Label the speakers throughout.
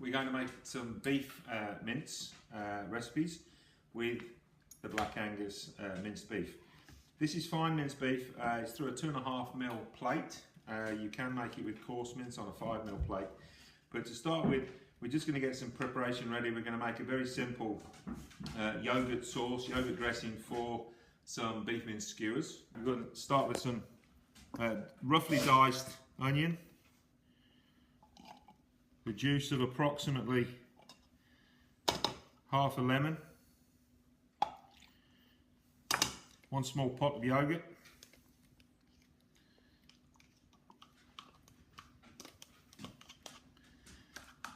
Speaker 1: we're going to make some beef mince recipes with the Black Angus minced beef. This is fine minced beef. It's through a 2.5mm plate. You can make it with coarse mince on a 5mm plate. But to start with, we're just going to get some preparation ready. We're going to make a very simple yogurt sauce, yogurt dressing for some beef mince skewers. We're going to start with some roughly diced onion, the juice of approximately half a lemon, 1 small pot of yogurt,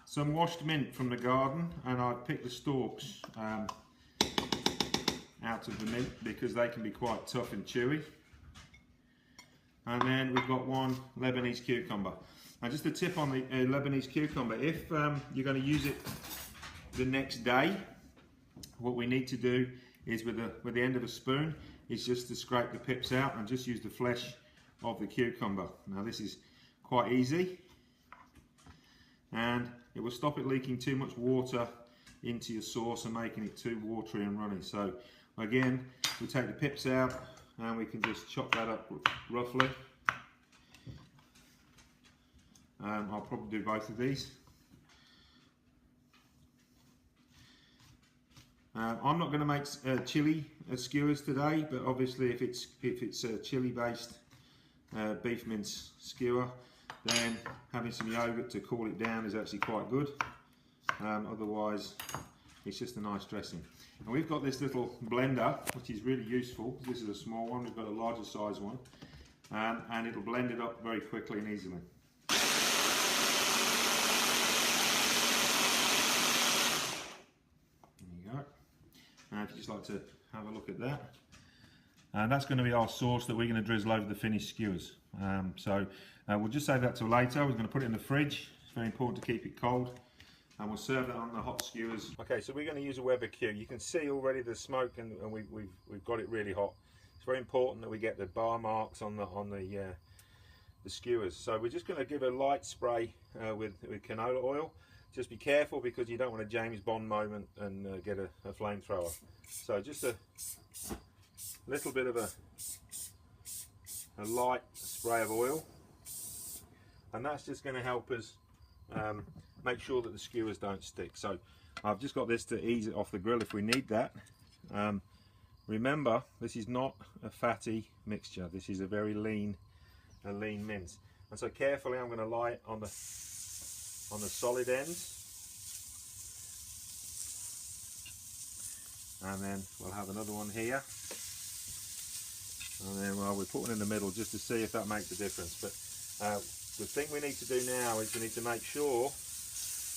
Speaker 1: some washed mint from the garden, and I've picked the stalks out of the mint because they can be quite tough and chewy. And then we've got 1 Lebanese cucumber. Now just a tip on the Lebanese cucumber, if you're going to use it the next day, what we need to do is with the end of a spoon is just to scrape the pips out and just use the flesh of the cucumber. Now this is quite easy and it will stop it leaking too much water into your sauce and making it too watery and runny. So again, we'll take the pips out and we can just chop that up roughly. I'll probably do both of these. I'm not going to make chili skewers today, but obviously if it's a chili based beef mince skewer, then having some yogurt to cool it down is actually quite good. Otherwise it's just a nice dressing. And we've got this little blender which is really useful. This is a small one, we've got a larger size one, and it'll blend it up very quickly and easily. If you'd just like to have a look at that. And that's going to be our sauce that we're going to drizzle over the finished skewers. We'll just save that till later. We're going to put it in the fridge. It's very important to keep it cold. And we'll serve that on the hot skewers. Okay, so we're going to use a Weber Q. You can see already the smoke and we've got it really hot. It's very important that we get the bar marks on the skewers. So we're just going to give a light spray with canola oil. Just be careful because you don't want a James Bond moment and get a flamethrower. So just a little bit of a light spray of oil, and that's just going to help us make sure that the skewers don't stick. So I've just got this to ease it off the grill if we need that. Remember, this is not a fatty mixture. This is a very lean mince, and so carefully I'm going to lie it on the solid ends, and then we'll have another one here, and then we'll put one in the middle just to see if that makes a difference. But the thing we need to do now is we need to make sure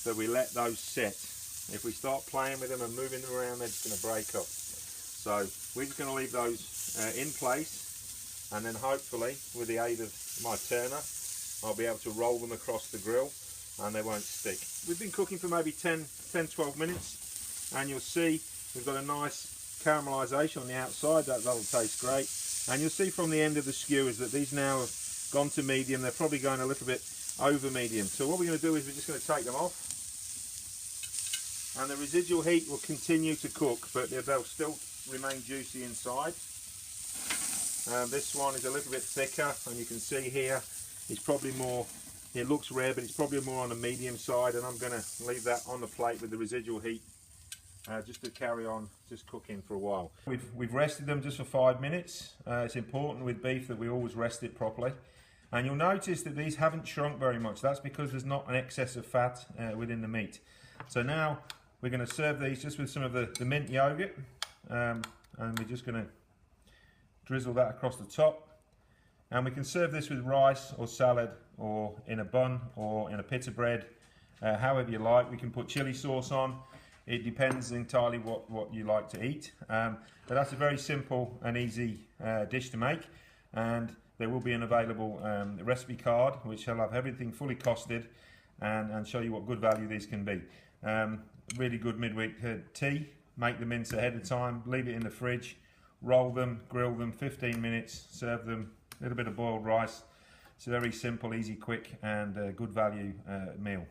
Speaker 1: that we let those set. If we start playing with them and moving them around, they're just going to break up. So we're just going to leave those in place, and then hopefully with the aid of my turner I'll be able to roll them across the grill and they won't stick. We've been cooking for maybe 10-12 minutes, and you'll see we've got a nice caramelisation on the outside. That'll taste great. And you'll see from the end of the skewers that these now have gone to medium. They're probably going a little bit over medium. So what we're going to do is we're just going to take them off, and the residual heat will continue to cook, but they'll still remain juicy inside. This one is a little bit thicker, and you can see here it's probably more. It looks rare, but it's probably more on the medium side, and I'm going to leave that on the plate with the residual heat just to carry on just cooking for a while. We've rested them just for 5 minutes. It's important with beef that we always rest it properly, and you'll notice that these haven't shrunk very much. That's because there's not an excess of fat within the meat. So now we're going to serve these just with some of the mint yogurt, and we're just going to drizzle that across the top. And we can serve this with rice or salad, or in a bun, or in a pita bread, however you like. We can put chili sauce on. It depends entirely what you like to eat. But that's a very simple and easy dish to make. And there will be an available recipe card which will have everything fully costed and show you what good value these can be. Really good midweek tea. Make the mince ahead of time, leave it in the fridge, roll them, grill them, 15 minutes, serve them. A little bit of boiled rice. It's a very simple, easy, quick and good value meal.